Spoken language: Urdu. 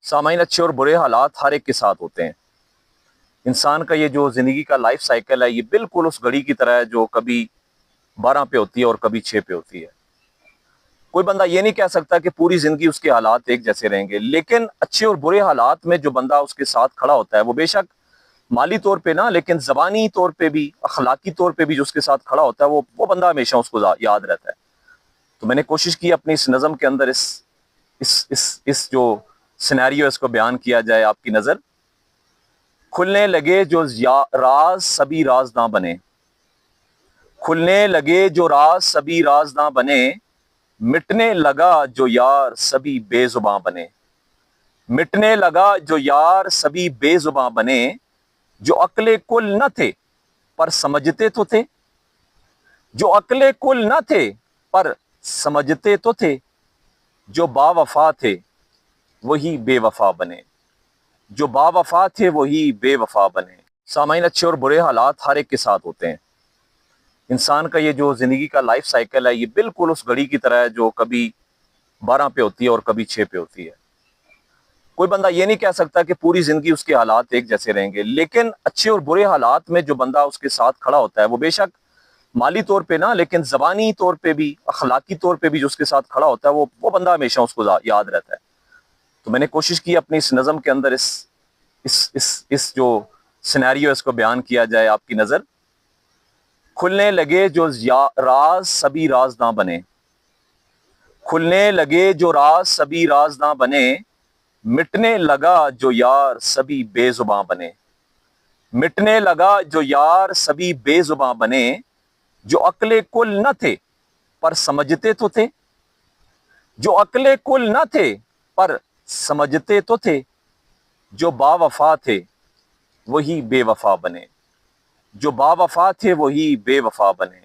سامعین، اچھے اور برے حالات ہر ایک کے ساتھ ہوتے ہیں۔ انسان کا یہ جو زندگی کا لائف سائیکل ہے، یہ بالکل اس گھڑی کی طرح ہے جو کبھی 12 پہ ہوتی ہے اور کبھی 6 پہ ہوتی ہے۔ کوئی بندہ یہ نہیں کہہ سکتا کہ پوری زندگی اس کے حالات ایک جیسے رہیں گے، لیکن اچھے اور برے حالات میں جو بندہ اس کے ساتھ کھڑا ہوتا ہے، وہ بے شک مالی طور پہ نہ، لیکن زبانی طور پہ بھی، اخلاقی طور پہ بھی جو اس کے ساتھ کھڑا ہوتا ہے، وہ بندہ ہمیشہ اس کو یاد رہتا ہے۔ تو میں نے کوشش کی اپنی اس نظم کے اندر اس جو سینیریو اس کو بیان کیا جائے آپ کی نظر۔ کھلنے لگے جو راز سبھی راز نہ بنے، کھلنے لگے جو راز سبھی راز نہ بنے، مٹنے لگا جو یار سبھی بے زباں بنے، مٹنے لگا جو یار سبھی بے زباں بنے، جو عقل کل نہ تھے پر سمجھتے تو تھے، جو عقل کل نہ تھے پر سمجھتے تو تھے، جو با وفا تھے وہی بے وفا بنے، جو با وفا تھے وہی بے وفا بنے۔ سامعین، اچھے اور برے حالات ہر ایک کے ساتھ ہوتے ہیں۔ انسان کا یہ جو زندگی کا لائف سائیکل ہے، یہ بالکل اس گھڑی کی طرح ہے جو کبھی 12 پہ ہوتی ہے اور کبھی 6 پہ ہوتی ہے۔ کوئی بندہ یہ نہیں کہہ سکتا کہ پوری زندگی اس کے حالات ایک جیسے رہیں گے، لیکن اچھے اور برے حالات میں جو بندہ اس کے ساتھ کھڑا ہوتا ہے، وہ بے شک مالی طور پہ نہ، لیکن زبانی طور پہ بھی، اخلاقی طور پہ بھی جو اس کے ساتھ کھڑا ہوتا ہے، وہ بندہ ہمیشہ اس کو یاد رہتا ہے۔ تو میں نے کوشش کی اپنی اس نظم کے اندر اس جو سینیریو اس کو بیان کیا جائے آپ کی نظر۔ کھلنے لگے جو راز سبھی راز نہ بنے، کھلنے لگے جو راز سبھی راز نہ بنے، مٹنے لگا جو یار سبھی بے زباں بنے، مٹنے لگا جو یار سبھی بے زباں بنے، جو عقل کل نہ تھے پر سمجھتے تو تھے، جو عقل کل نہ تھے پر سمجھتے تو تھے، جو با وفا تھے وہی بے وفا بنے، جو با وفا تھے وہی بے وفا بنے۔